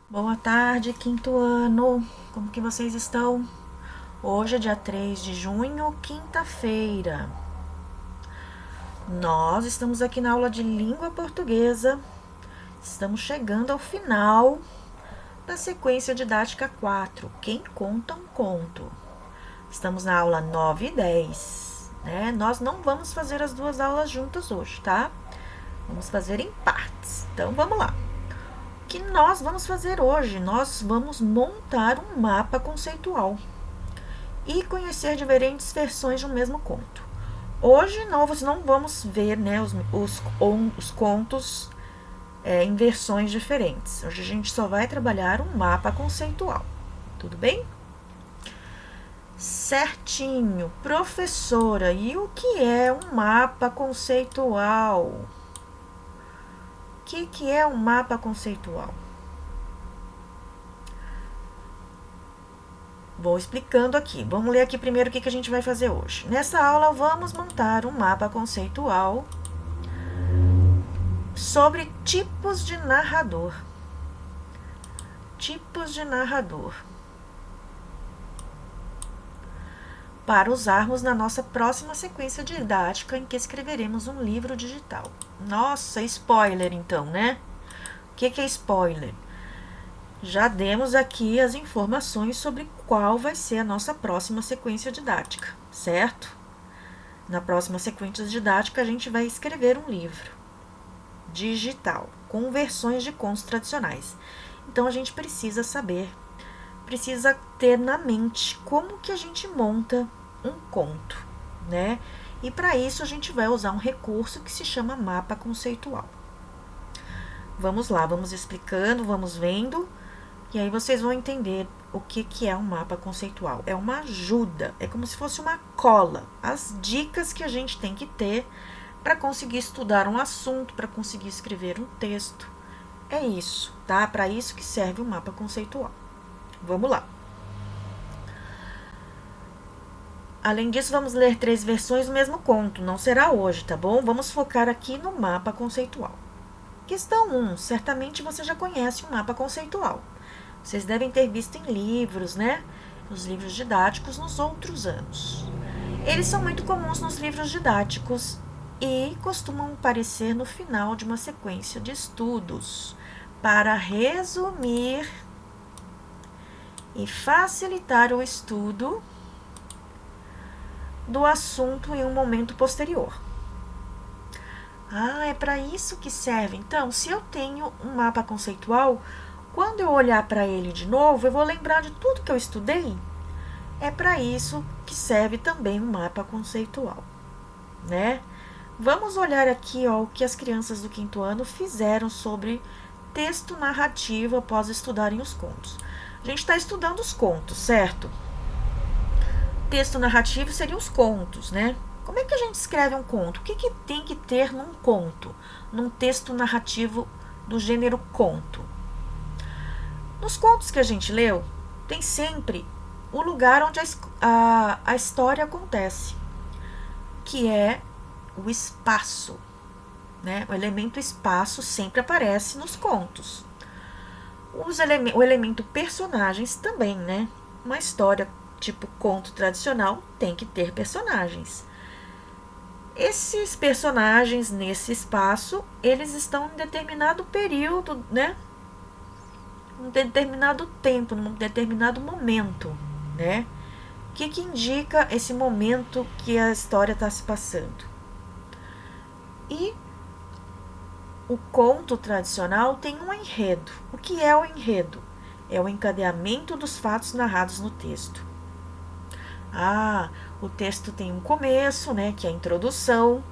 Boa tarde, quinto ano. Como que vocês estão? Hoje é dia 3 de junho, quinta-feira. Nós estamos aqui na aula de língua portuguesa. Estamos chegando ao final da sequência didática 4. Quem conta um conto? Estamos na aula 9 e 10, né? Nós não vamos fazer as duas aulas juntas hoje, tá? Vamos fazer em partes. Então, vamos lá. O que nós vamos fazer hoje? Nós vamos montar um mapa conceitual e conhecer diferentes versões de um mesmo conto. Hoje nós não vamos ver, né, os contos em versões diferentes. Hoje a gente só vai trabalhar um mapa conceitual. Tudo bem? Certinho. Professora, e o que é um mapa conceitual? O que é um mapa conceitual? Vou explicando aqui. Vamos ler aqui primeiro o que a gente vai fazer hoje. Nessa aula, vamos montar um mapa conceitual sobre tipos de narrador. Tipos de narrador. Para usarmos na nossa próxima sequência didática em que escreveremos um livro digital. Nossa, spoiler então, né? O que é spoiler? Já demos aqui as informações sobre qual vai ser a nossa próxima sequência didática, certo? Na próxima sequência didática, a gente vai escrever um livro digital, com versões de contos tradicionais. Então, a gente precisa saber, precisa ter na mente como que a gente monta um conto, né? E para isso, a gente vai usar um recurso que se chama mapa conceitual. Vamos lá, vamos explicando, vamos vendo, e aí vocês vão entender o que é um mapa conceitual. É uma ajuda, é como se fosse uma cola. As dicas que a gente tem que ter para conseguir estudar um assunto, para conseguir escrever um texto. É isso, tá? Para isso que serve o mapa conceitual. Vamos lá. Além disso, vamos ler 3 versões do mesmo conto. Não será hoje, tá bom? Vamos focar aqui no mapa conceitual. Questão 1. Certamente você já conhece o mapa conceitual. Vocês devem ter visto em livros, né? Nos livros didáticos nos outros anos. Eles são muito comuns nos livros didáticos e costumam aparecer no final de uma sequência de estudos para resumir e facilitar o estudo do assunto em um momento posterior. É para isso que serve. Então, se eu tenho um mapa conceitual, quando eu olhar para ele de novo, eu vou lembrar de tudo que eu estudei. É para isso que serve também o mapa conceitual, né? Vamos olhar aqui o que as crianças do quinto ano fizeram sobre texto narrativo após estudarem os contos. A gente está estudando os contos, certo? Texto narrativo seriam os contos, né? Como é que a gente escreve um conto? O que tem que ter num conto, num texto narrativo do gênero conto? Nos contos que a gente leu, tem sempre o lugar onde a história acontece, que é o espaço, né? O elemento espaço sempre aparece nos contos. O elemento personagens também, né? Uma história tipo conto tradicional tem que ter personagens. Esses personagens nesse espaço, eles estão em determinado período, né? Um determinado tempo, num determinado momento, né? O que indica esse momento que a história está se passando? E o conto tradicional tem um enredo. O que é o enredo? É o encadeamento dos fatos narrados no texto. O texto tem um começo, né, que é a introdução,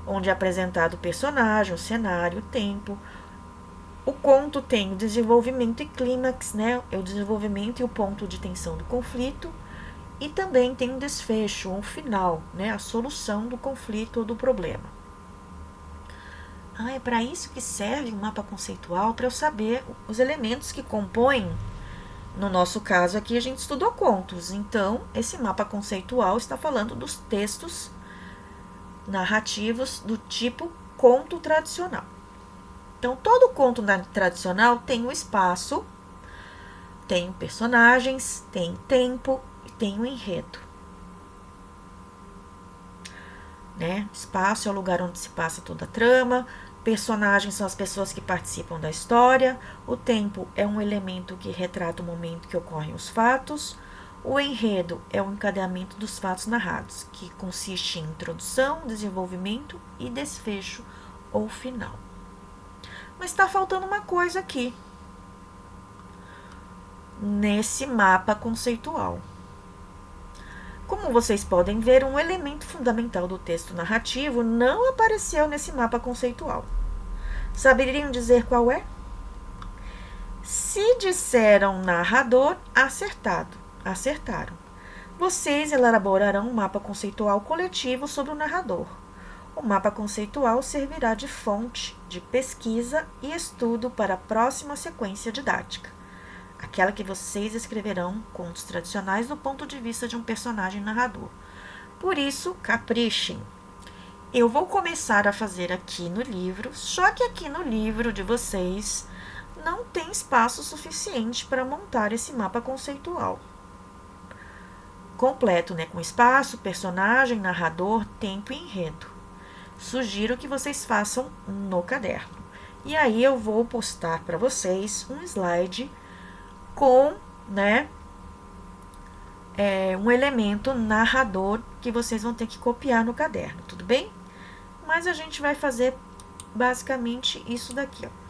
onde é apresentado o personagem, o cenário, o tempo. O conto tem o desenvolvimento e clímax, né? É o desenvolvimento e o ponto de tensão do conflito. E também tem um desfecho, um final, né? A solução do conflito ou do problema. É para isso que serve o mapa conceitual, para eu saber os elementos que compõem. No nosso caso aqui, a gente estudou contos. Então, esse mapa conceitual está falando dos textos narrativos do tipo conto tradicional. Então, todo conto tradicional tem um espaço, Tenho personagens, tem tempo e tem o enredo. Né? Espaço é o lugar onde se passa toda a trama. Personagens são as pessoas que participam da história. O tempo é um elemento que retrata o momento que ocorrem os fatos. O enredo é o encadeamento dos fatos narrados, que consiste em introdução, desenvolvimento e desfecho ou final. Mas está faltando uma coisa aqui, nesse mapa conceitual. Como vocês podem ver, um elemento fundamental do texto narrativo não apareceu nesse mapa conceitual. Saberiam dizer qual é? Se disseram narrador, acertaram. Vocês elaborarão um mapa conceitual coletivo sobre o narrador. O mapa conceitual servirá de fonte de pesquisa e estudo para a próxima sequência didática, aquela que vocês escreverão contos tradicionais do ponto de vista de um personagem narrador. Por isso, caprichem. Eu vou começar a fazer aqui no livro, só que aqui no livro de vocês não tem espaço suficiente para montar esse mapa conceitual completo, né, com espaço, personagem, narrador, tempo e enredo. Sugiro que vocês façam no caderno. E aí eu vou postar para vocês um slide com, né, um elemento narrador que vocês vão ter que copiar no caderno, tudo bem? Mas a gente vai fazer basicamente isso daqui, ó.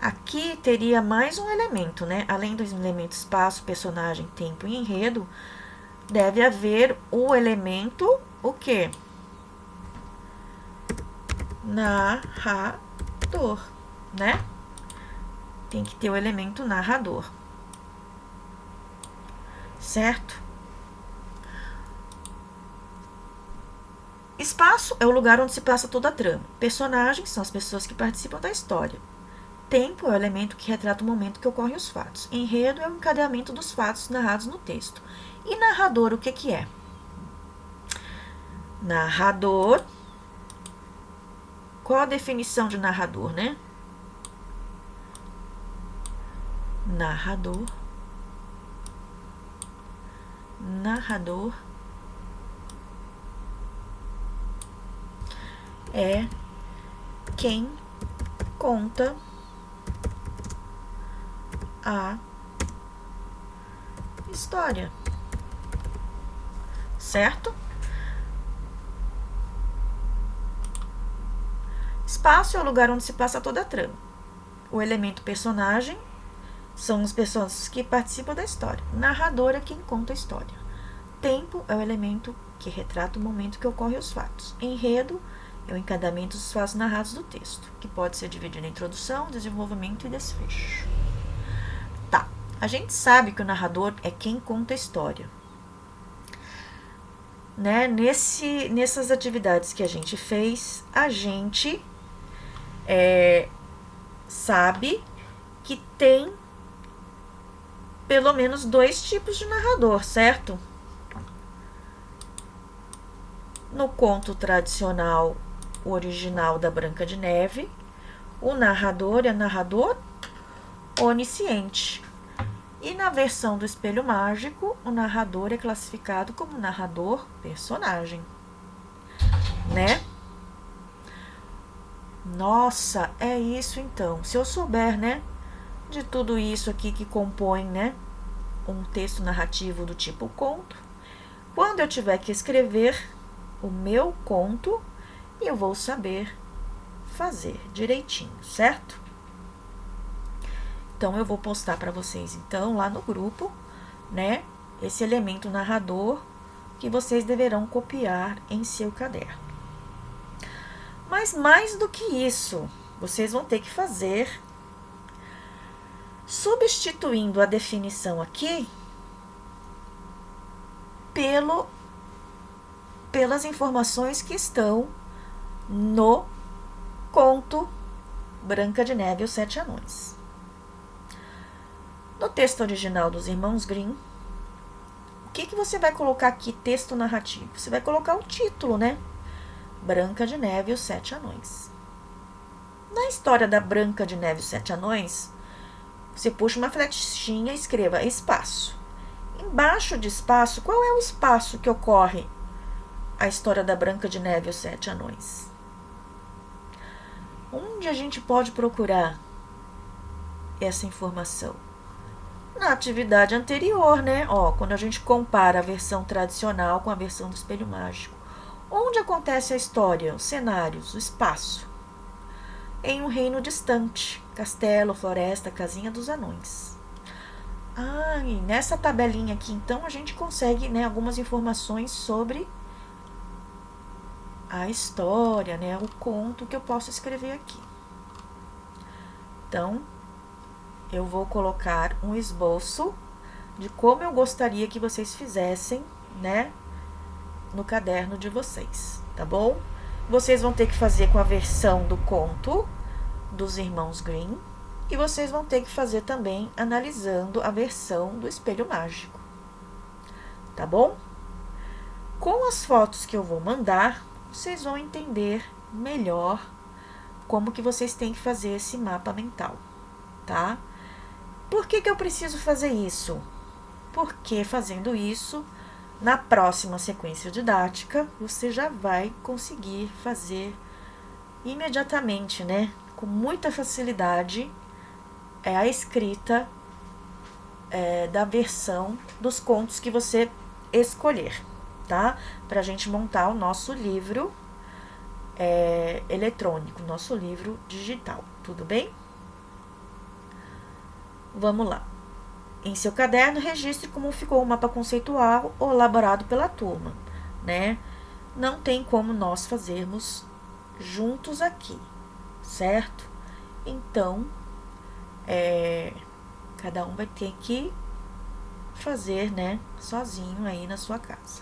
Aqui teria mais um elemento, né? Além dos elementos espaço, personagem, tempo e enredo, deve haver o elemento, o quê? Narrador, né? Tem que ter o elemento narrador, certo? Espaço é o lugar onde se passa toda a trama. Personagens são as pessoas que participam da história. Tempo é o elemento que retrata o momento que ocorrem os fatos. Enredo é o encadeamento dos fatos narrados no texto. E narrador, o que que é? Narrador. Qual a definição de narrador, né? Narrador é quem conta a história, certo? Espaço é o lugar onde se passa toda a trama. O elemento personagem são as pessoas que participam da história. Narrador é quem conta a história. Tempo é o elemento que retrata o momento que ocorrem os fatos. Enredo é o encadeamento dos fatos narrados do texto, que pode ser dividido em introdução, desenvolvimento e desfecho. Tá, a gente sabe que o narrador é quem conta a história. Né? Nessas atividades que a gente fez, a gente sabe que tem pelo menos 2 tipos de narrador, certo? No conto tradicional, o original da Branca de Neve, o narrador é narrador onisciente. E na versão do Espelho Mágico, o narrador é classificado como narrador personagem, né? Nossa, é isso então. Se eu souber, né, de tudo isso aqui que compõe, né, um texto narrativo do tipo conto, quando eu tiver que escrever o meu conto, eu vou saber fazer direitinho, certo? Então, eu vou postar para vocês, então, lá no grupo, né, esse elemento narrador que vocês deverão copiar em seu caderno. Mas mais do que isso, vocês vão ter que fazer substituindo a definição aqui pelas informações que estão no conto Branca de Neve e os 7 Anões. No texto original dos Irmãos Grimm, o que você vai colocar aqui, texto narrativo? Você vai colocar o título, né? Branca de Neve e os 7 Anões. Na história da Branca de Neve e os 7 Anões, Você puxa uma flechinha e escreva espaço. Embaixo de espaço, qual é o espaço que ocorre a história da Branca de Neve e os 7 Anões? Onde a gente pode procurar essa informação? Na atividade anterior, né? Quando a gente compara a versão tradicional com a versão do Espelho Mágico. Onde acontece a história, os cenários, o espaço? Em um reino distante, castelo, floresta, casinha dos anões. E nessa tabelinha aqui, então, a gente consegue, né, algumas informações sobre a história, né, o conto que eu posso escrever aqui. Então, eu vou colocar um esboço de como eu gostaria que vocês fizessem, né, no caderno de vocês, tá bom? Vocês vão ter que fazer com a versão do conto dos Irmãos Grimm e vocês vão ter que fazer também analisando a versão do Espelho Mágico, tá bom? Com as fotos que eu vou mandar, vocês vão entender melhor como que vocês têm que fazer esse mapa mental, tá? Por que eu preciso fazer isso? Porque fazendo isso, na próxima sequência didática, você já vai conseguir fazer imediatamente, né? Com muita facilidade, a escrita da versão dos contos que você escolher, tá? Pra gente montar o nosso livro eletrônico, nosso livro digital, tudo bem? Vamos lá. Em seu caderno, registre como ficou o mapa conceitual elaborado pela turma, né? Não tem como nós fazermos juntos aqui, certo? Então, cada um vai ter que fazer, né, sozinho aí na sua casa.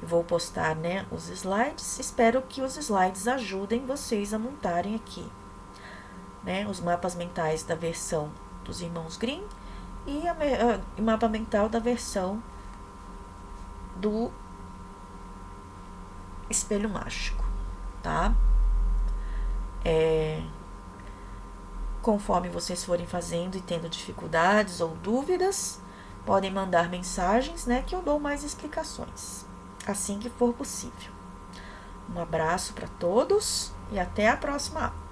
Eu vou postar, né, os slides, espero que os slides ajudem vocês a montarem aqui, né, os mapas mentais da versão dos Irmãos Grimm e o mapa mental da versão do Espelho Mágico, tá? Conforme vocês forem fazendo e tendo dificuldades ou dúvidas, podem mandar mensagens, né, que eu dou mais explicações, assim que for possível. Um abraço para todos e até a próxima aula.